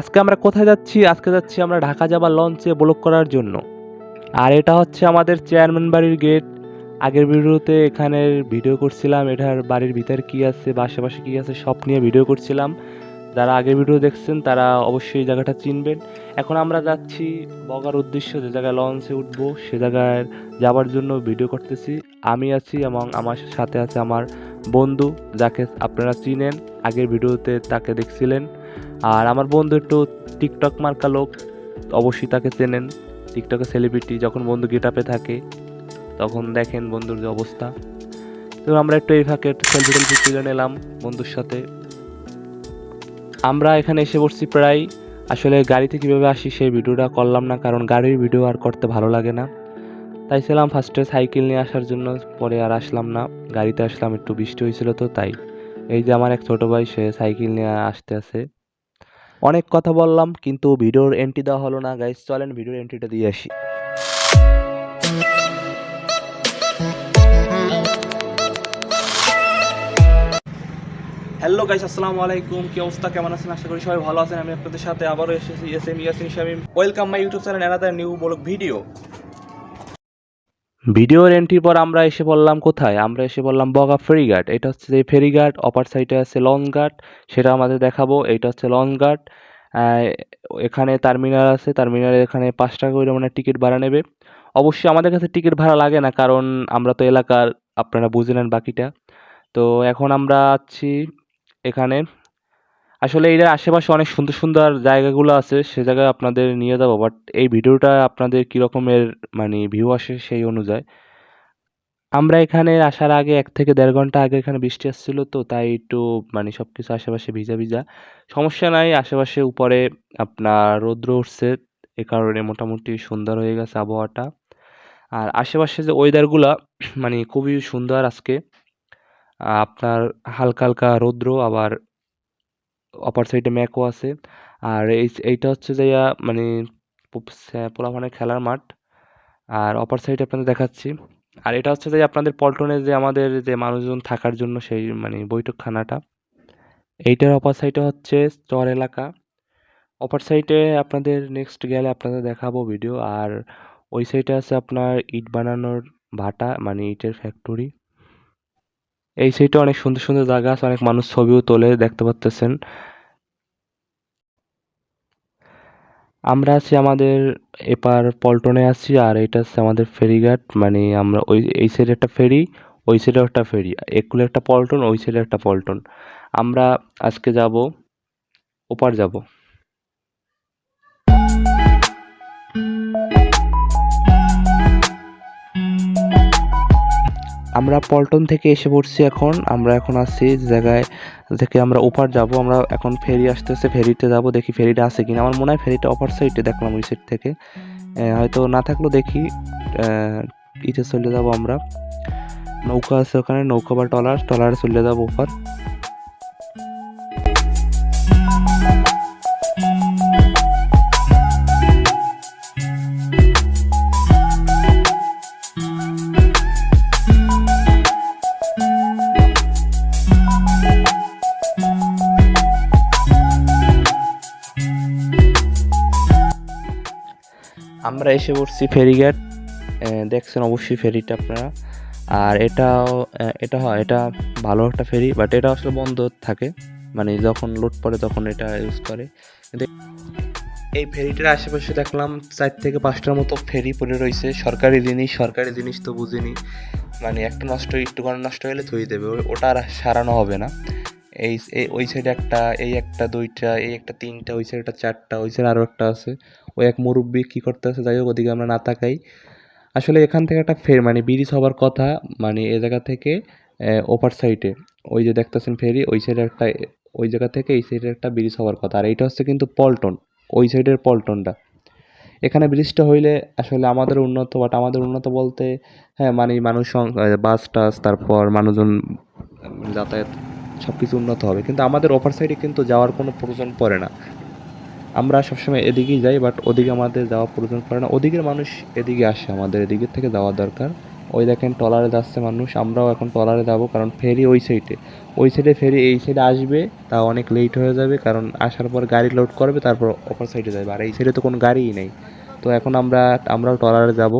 আজকে আমরা কোথায় যাচ্ছি? আজকে যাচ্ছি আমরা ঢাকা যাবার লঞ্চে ব্লক করার জন্য। আর এটা হচ্ছে আমাদের চেয়ারম্যান বাড়ির গেট। আগের ভিডিওতে এখানের ভিডিও করছিলাম, এটার বাড়ির ভিতরে কি আছে বা আশেপাশে কি আছে সব নিয়ে ভিডিও করছিলাম। যারা আগের ভিডিও দেখছেন তারা অবশ্যই এই জায়গাটা চিনবেন। এখন আমরা যাচ্ছি বগার উদ্দেশ্য, যে জায়গায় লঞ্চে উঠবো সে জায়গায় যাবার জন্য ভিডিও করতেছি। আমি আছি এবং আমার সাথে আছে আমার বন্ধু, যাকে আপনারা চিনেন, আগের ভিডিওতে তাকে দেখছিলেন। আর আমার বন্ধু একটু টিকটক মার্কা লোক, অবশ্যই তাকে চেনেন, টিকটকে সেলিব্রিটি। যখন বন্ধু গেটআপে থাকে তখন দেখেন বন্ধুর যে অবস্থা। তো আমরা একটু এই ফাঁকে একটু সেলফি টেলফি তুলে নিলাম বন্ধুর সাথে। আমরা এখানে এসে পড়ছি প্রায়। আসলে গাড়িতে কীভাবে আসি সেই ভিডিওটা করলাম না, কারণ গাড়ির ভিডিও আর করতে ভালো লাগে না। তাই ছিলাম ফার্স্টে সাইকেল নিয়ে আসার জন্য, পরে আর আসলাম না, গাড়িতে আসলাম। একটু বৃষ্টি হয়েছিল তো তাই। এই যে আমার এক ছোট ভাই, সে সাইকেল নিয়ে আসতে আছে। অনেক কথা বললাম কিন্তু ভিডিওর এন্ট্রি দেওয়া হলো না। গাইস চলেন ভিডিওর এন্ট্রিটা দিয়ে আসি। হ্যালো গাইস, আসসালামু আলাইকুম। কি অবস্থা, কেমন আছেন? আশা করি সবাই ভালো আছেন। আমি আপনাদের সাথে আবারও এসেছি SM Yasin Shamim. Welcome my YouTube channel another new blog video. ভিডিওর এন্ট্রির পর আমরা এসে বললাম কোথায়? আমরা এসে বললাম বগা ফেরিঘাট। এটা হচ্ছে যে ফেরিঘাট, অপার সাইডে আছে লঞ্চ ঘাট, সেটা আমাদের দেখাবো। এটা হচ্ছে লঞ্চ ঘাট। এখানে টার্মিনাল আছে, টার্মিনালে এখানে 5 টাকা করে মানে টিকিট ভাড়া নেবে। অবশ্যই আমাদের কাছে টিকিট ভাড়া লাগে না, কারণ আমরা তো এলাকার, আপনারা বুঝে নেন বাকিটা। তো এখন আমরা আছি এখানে। আসলে এর আশেপাশে অনেক সুন্দর সুন্দর জায়গাগুলো আছে, সে জায়গায় আপনাদের নিয়ে যাবো। বাট এই ভিডিওটা আপনাদের কী রকমের মানে ভিউ আসে সেই অনুযায়ী। আমরা এখানে আসার আগে 1 থেকে 1.5 ঘন্টা আগে এখানে বৃষ্টি আসছিল, তো তাই একটু মানে সবকিছু আশেপাশে ভিজা ভিজা। সমস্যা নাই, আশেপাশে উপরে আপনার রৌদ্র উঠছে, এ কারণে মোটামুটি সুন্দর হয়ে গেছে আবহাওয়াটা। আর আশেপাশে যে ওয়েদারগুলা মানে খুবই সুন্দর আজকে। আপনার হালকা হালকা রৌদ্র, আবার অপার সাইডে মেঘও আছে। আর এইটা হচ্ছে যে মানে পোলাপানের খেলার মাঠ। আর অপার সাইডে আপনাদের দেখাচ্ছি। আর এটা হচ্ছে যে আপনাদের পল্টনে যে আমাদের যে মানুষজন থাকার জন্য সেই মানে বৈঠকখানাটা, এইটার অপার সাইডে হচ্ছে চর এলাকা। অপার সাইডে আপনাদের নেক্সট গেলে আপনাদের দেখাবো ভিডিও। আর ওই সাইডে আছে আপনার ইট বানানোর ভাটা, মানে ইটের ফ্যাক্টরি। এই সাইডে অনেক সুন্দর সুন্দর জায়গা আছে, অনেক মানুষ ছবিও তোলে, দেখতে পাচ্তেছেন। আমরা আছি আমাদের এপার পল্টনে আছি, আর এটা হচ্ছে আমাদের ফেরিঘাট। মানে আমরা ওই এই সাইডে একটা ফেরি, ওই সাইডে একটা ফেরি, একুলে একটা পল্টন, ওই সাইডে একটা পল্টন। আমরা আজকে যাব, ওপার যাব। আমরা পল্টন থেকে এসে পড়ছি এখন। আমরা এখন আছি যে জায়গায় থেকে আমরা ওপার যাব। আমরা এখন ফেরি আসতেছে, ফেরিতে যাব, দেখি ফেরিটা আছে কিনা। আমার মনে হয় ফেরিটা অপার সাইডে, দেখলাম ওই সাইড থেকে। হয়তো না থাকলেও দেখি ইতে চলে যাব আমরা। নৌকা আছে ওখানে, নৌকা বা ট্রলারে চলে যাব ওপার। আমরা এসে পড়ছি ফেরিঘাট। দেখছেন অবশ্যই ফেরিটা আপনারা। আর এটা হয়, এটা ভালো একটা ফেরি, বাট এটা আসলে বন্ধ থাকে, মানে যখন লোড পড়ে তখন এটা ইউজ করে। কিন্তু এই ফেরিটার আশেপাশে দেখলাম 4 থেকে 5টার মতো ফেরি পড়ে রয়েছে। সরকারি জিনিস তো বুঝিনি, মানে একটা একটু নষ্ট হলে ধুয়ে দেবে, ওটা আর সারানো হবে না। ওই সাইডে একটা, এই একটা, 2টা, এই একটা, 3টা, ওই সাইডে একটা 4টা, ওই সাইডে আরও একটা আছে। ওই এক মুরব্বি কী করতে আছে, যাই হোক ওদিকে আমরা না তাকাই। আসলে এখান থেকে একটা মানে ব্রিজ হবার কথা, মানে এ জায়গা থেকে ওপার সাইডে ওই যে দেখতেছেন ফেরি, ওই সাইডে একটা, ওই জায়গা থেকে এই সাইডে একটা ব্রিজ হওয়ার কথা। আর এইটা হচ্ছে কিন্তু পল্টন, ওই সাইডের পল্টনটা। এখানে ব্রিজটা হইলে আসলে আমাদের উন্নত, বাট আমাদের উন্নত বলতে হ্যাঁ মানে বাস টাস, তারপর মানুষজন যাতায়াত সব কিছু উন্নত হবে, কিন্তু আমাদের ওপার সাইডে কিন্তু যাওয়ার কোনো প্রয়োজন পড়ে না। আমরা সবসময় এদিকেই যাই, বাট ওদিকে আমাদের যাওয়ার প্রয়োজন পড়ে না। ওদিকের মানুষ এদিকে আসে, আমাদের এদিকের থেকে যাওয়া দরকার। ওই দেখেন ট্রলারে যাচ্ছে মানুষ, আমরাও এখন ট্রলারে যাবো, কারণ ফেরি ওই সাইডে ফেরি এই সাইডে আসবে, তা অনেক লেট হয়ে যাবে, কারণ আসার পর গাড়ি লোড করবে, তারপর অপর সাইডে যাবে, আর এই সাইডে তো কোনো গাড়িই নেই। তো এখন আমরাও ট্রলারে যাব।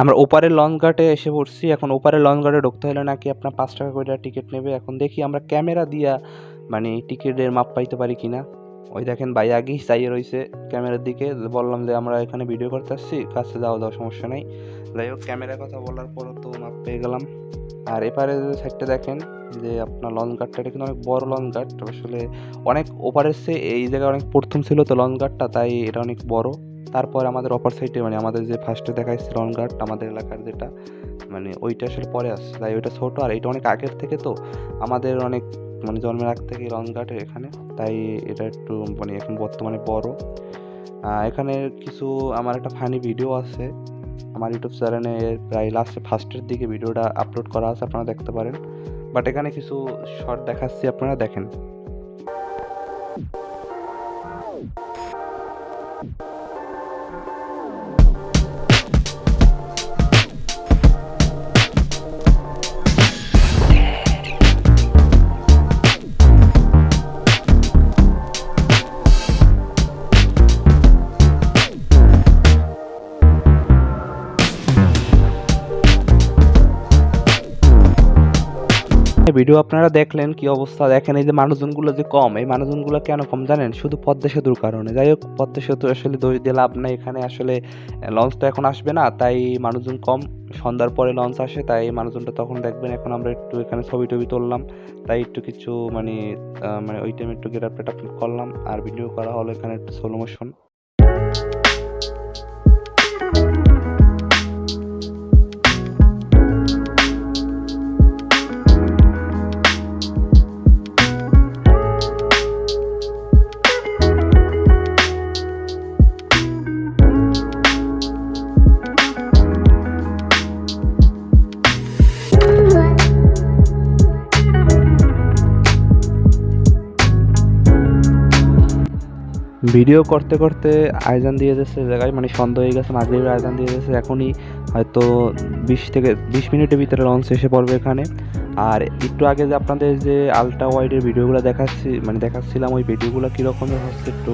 আমরা ওপারের লঞ্চ ঘাটে এসে পড়ছি। এখন ওপারের লঞ্চ ঘাটে ঢুকতে হলে নাকি আপনার 5 টাকা করে টিকিট নেবে। এখন দেখি আমরা ক্যামেরা দিয়া মানে টিকিটের মাপ পাইতে পারি কিনা। ওই দেখেন ভাই আগেই চাইয়ে রয়েছে ক্যামেরার দিকে, বললাম যে আমরা এখানে ভিডিও করতে আসছি, কাছে যাও সমস্যা নাই। যাই হোক, ক্যামেরার কথা বলার পরও তো মাপ পেয়ে গেলাম। আর এপারে যে সাইডটা দেখেন যে আপনার লঞ্চ ঘাটটা, এটা কিন্তু অনেক বড় লঞ্চ ঘাট, আসলে অনেক ওপারের চেয়ে এই জায়গায় অনেক প্রথম ছিল তো লঞ্চ ঘাটটা, তাই এটা অনেক বড়। তারপর আমাদের অপর সাইডে মানে আমাদের যে ফার্স্টে দেখাইছে লঞ্চ ঘাট আমাদের এলাকার যেটা, মানে ওইটা আসলে পরে আসছে, তাই ওইটা ছোট, আর এইটা অনেক আগের থেকে, তো আমাদের অনেক মানে জন্মের আগ থেকে লঞ্চ ঘাট এখানে, তাই এটা একটু মানে এখন বর্তমানে বড়। এখানে কিছু আমার একটা ফানি ভিডিও আছে আমার ইউটিউব চ্যানেলে, প্রায় ফার্স্টের দিকে ভিডিওটা আপলোড করা আছে, আপনারা দেখতে পারেন। বাট এখানে কিছু শর্ট দেখাচ্ছি, আপনারা দেখেন। ভিডিও আপনারা দেখলেন কি অবস্থা, দেখেন এই যে মানুষজনগুলো যে কম, এই মানুষজনগুলো কেন কম জানেন? শুধু পদ্মা সেতুর কারণে। যাই হোক, পদ্মা সেতু আসলে দোষ দিয়ে লাভ নাই, এখানে আসলে লঞ্চ তো এখন আসবে না, তাই মানুষজন কম। সন্ধ্যার পরে লঞ্চ আসে, তাই মানুষজনটা তখন দেখবেন। এখন আমরা একটু এখানে ছবি টবি তুললাম, তাই একটু কিছু মানে মানে ওই টাইমে একটু গেট আপ করলাম, আর ভিডিও করা হলো এখানে একটু স্লো মোশন। ভিডিও করতে করতে আয়োজন দিয়ে যাচ্ছে জায়গায়, মানে সন্ধ্যা হয়ে গেছে, মাগরিবের আয়োজন দিয়ে যাচ্ছে। এখনই হয়তো 20 মিনিটের ভিতরে লঞ্চ এসে পড়বে এখানে। আর একটু আগে যে আপনাদের যে আলট্রা ওয়াইডের ভিডিওগুলো দেখাচ্ছিলাম, ওই ভিডিওগুলো কীরকমের হচ্ছে একটু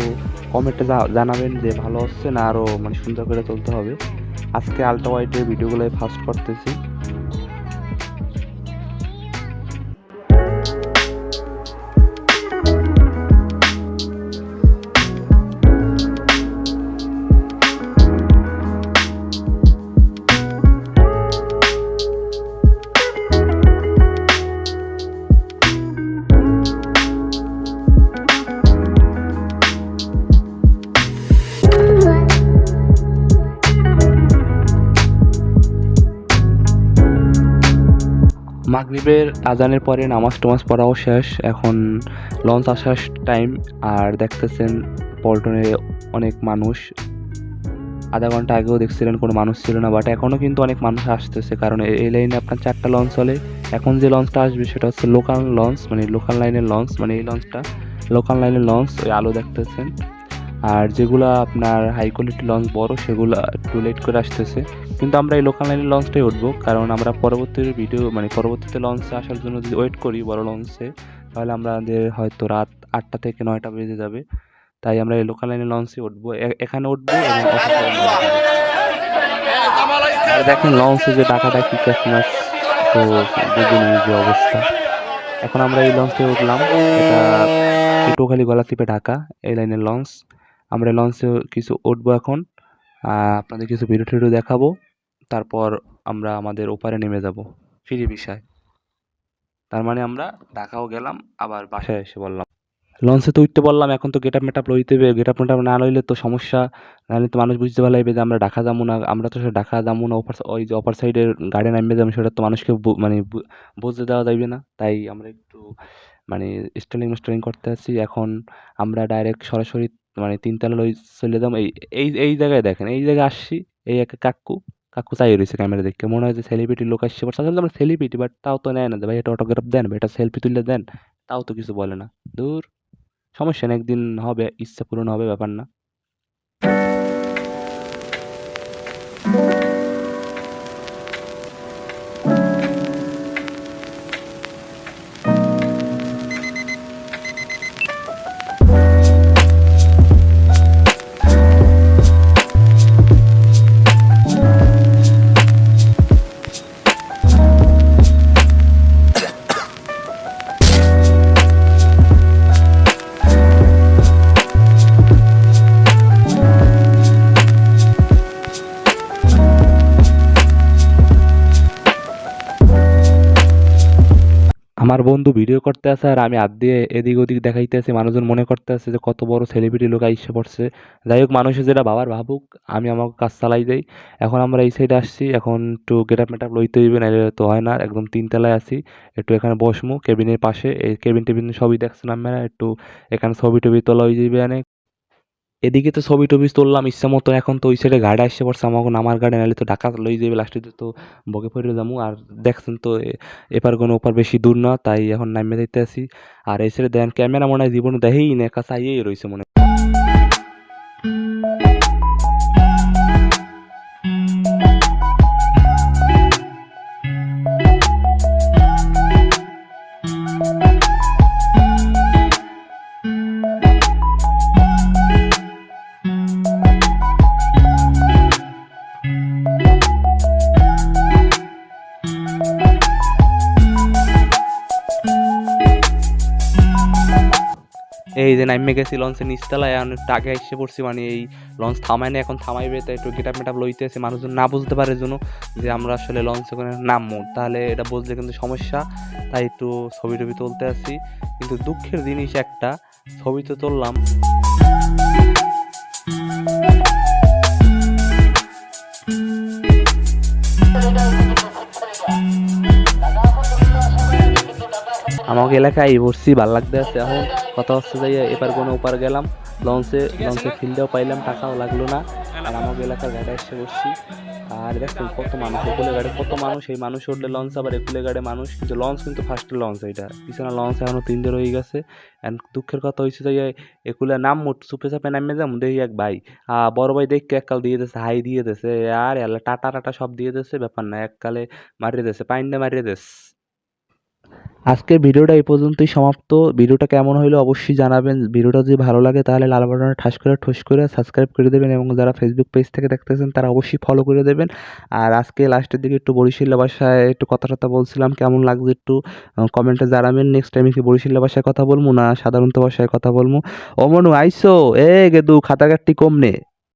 কমেন্টে জানাবেন, যে ভালো হচ্ছে না আরও মানে সুন্দর করে চলতে হবে। আজকে আলট্রা ওয়াইডের ভিডিওগুলো ফার্স্ট করতেছি। মাগরিবের আজানের পরে নামাজ টামাজ পড়াও শেষ, এখন লঞ্চ আসার টাইম। আর দেখতেছেন পল্টনে অনেক মানুষ, আধা ঘন্টা আগেও দেখছিলেন কোনো মানুষ ছিল না, বাট এখনও কিন্তু অনেক মানুষ আসতেছে, কারণ এই লাইনে আপনার 4টা লঞ্চ চলে। এখন যে লঞ্চটা আসবে সেটা হচ্ছে লোকাল লঞ্চ, মানে লোকাল লাইনের লঞ্চ, মানে এই লঞ্চটা লোকাল লাইনের লঞ্চ, ওই আলো দেখতেছেন। আর যেগুলো আপনার হাই কোয়ালিটি লঞ্চ বড়, সেগুলো একটু লেট করে আসতেছে, কিন্তু আমরা এই লোকাল লাইনের লঞ্চটাই উঠবো, কারণ আমরা পরবর্তীতে লঞ্চে আসার জন্য যদি ওয়েট করি বড় লঞ্চে, তাহলে আমাদের হয়তো রাত 8টা থেকে 9টা বেজে যাবে। তাই আমরা এই লোকাল লাইনের লঞ্চে উঠবো, এখানে উঠবো এবং আর দেখেন লঞ্চে যে ডাকাডাকি ক্যাসমাস, তো বুঝুন যে অবস্থা। এখন আমরা এই লঞ্চে উঠলাম, এটা পটুয়াখালী গলাচিপা ঢাকা এই লাইনের লঞ্চ। আমরা লঞ্চে কিছু উঠবো এখন, আপনাদের কিছু ভিডিও টিডিও দেখাবো, তারপর আমরা আমাদের ওপারে নেমে যাব ফ্রি বিষয়। তার মানে আমরা ঢাকাও গেলাম, আবার বাসায় এসে বললাম লঞ্চে তো উঠতে বললাম, এখন তো গেট আপ মেট আপ লইতে হবে, গেট আপ মেট আপ না লইলে তো সমস্যা, নাহলে তো মানুষ বুঝতে পারবে যে আমরা ঢাকা যাবো না, আমরা তো ঢাকা যাবো না, ওই যে অপার সাইডের গাড়ি নামবে যাবো, সেটা তো মানুষকে মানে বুঝতে দেওয়া যাবে না। তাই আমরা একটু মানে স্টাইলিং করতে আছি। এখন আমরা ডাইরেক্ট সরাসরি মানে 3 তলা লই চলে যাবো। এই এই এই জায়গায় দেখেন, এই জায়গায় আসছি, এই একটা কাকু চাই রয়েছে ক্যামেরা দেখে, মনে হয় যে সেলিব্রিটি লোক আসছে, বাট আসলে আমরা সেলিব্রিটি, বাট তাও তো নেয় না যে ভাই এটা অটোগ্রাফ দেন বা এটা সেলফি তুলে দেন, তাও তো কিছু বলে না। দূর, সমস্যা নেই, একদিন হবে, ইচ্ছা পূরণ হবে, ব্যাপার না। আমার বন্ধু ভিডিও করতে আছে আর আমি হাত দিয়ে এদিক ওদিক দেখাইতে আছি, মানুষজন মনে করতে আছে যে কত বড় সেলিব্রিটি লোক আইসে পড়ছে। যাই হোক, মানুষের যেটা ভাবার ভাবুক, আমি আমার কাজ চালাই যাই। এখন আমরা এই সাইডে আসছি, এখন একটু গেট আপ মেট আপ লইতে হইবে, নাহলে তো হয় না। একদম 3 তলায় আছি, একটু এখানে বসমু কেবিনের পাশে, এই কেবিন টেবিন সবই দেখছেন আপনারা, একটু এখানে ছবি টবি তোলা হয়ে যাবে অনেক। এদিকে তো ছবি টবি তুললাম ইচ্ছা মতো, এখন তো ওই সাইডে গাড়ি আসছে পড়ছে, আমাকে নামার গাড়ি, নাহলে তো ঢাকা লই যাবে লাস্টে, তো বকে পড়ে যাবো। আর দেখছেন তো এপার কোনো ওপার বেশি দূর না, তাই এখন নামিয়ে দিতে আসি। আর এই সাইডে দেন ক্যামেরা মনে হয় জীবনে দেখেই না, একা চাইয়েই রয়েছে মনে হয়। এই যে নাইমে গেছি লঞ্চের নিচতলায়, এখন একটু আগে এসে পড়ছি, মানে এই লঞ্চ থামায় না, এখন থামাইবে, তাই একটু গেট আপ মেট আপ লইতেছে, মানুষজন না বুঝতে পারে জন্য যে আমরা আসলে লঞ্চে করে নামবো, তাহলে এটা বুঝলে কিন্তু সমস্যা। তাই একটু ছবি টবি তুলতে আসি, কিন্তু দুঃখের জিনিস একটা, ছবি তো তুললাম, আমাকে এলাকায় পড়ছি, ভাল লাগতে আছে। এখন কথা হচ্ছে যাই এপার কোনো ওপার গেলাম লঞ্চে ফিল্ডেও পাইলাম, টাকাও লাগলো না। আর আমাকে এলাকার গাড়ি এসে বসছি, আর দেখছেন কত মানুষ, একুলে গাড়ি কত মানুষ, এই মানুষ উঠলে লঞ্চ, আবার একুলে গাড়ি মানুষ, কিন্তু লঞ্চ কিন্তু ফার্স্টের লঞ্চ, এইটা পিছনে লঞ্চ এখনো 3 দিন রয়ে গেছে। এন্ড দুঃখের কথা হয়েছে যে একুলে নাম চুপে চাপে নামে যাম, দেখি এক ভাই বড় ভাই দেখকে এককাল দিয়ে দিয়েছে, হাই দিয়ে দিয়েছে, আর এলা টাটা টাটা সব দিয়ে দিয়েছে, ব্যাপার না, এককালে মারিয়ে দিয়েছে, পাইন্ডা মারিয়ে দিয়েছে। আজকের ভিডিওটা এই পর্যন্তই সমাপ্ত। ভিডিওটা কেমন হইলো অবশ্যই জানাবেন। ভিডিওটা যদি ভালো লাগে তাহলে লাল বাটনে ঠাস করে ঠুস করে সাবস্ক্রাইব করে দেবেন, এবং যারা ফেসবুক পেজ থেকে দেখতেছেন তারা অবশ্যই ফলো করে দেবেন। আর আজকে লাস্টের দিকে একটু বরিশালের ভাষায় একটু কথা টথা বলছিলাম, কেমন লাগছে একটু কমেন্টে জানাবেন। নেক্সট টাইম কি বরিশালের ভাষায় কথা বলবো না সাধারণত ভাষায় কথা বলবো। ও মনু আইসো, এ গেদু খাতাঘাটটি কমনে।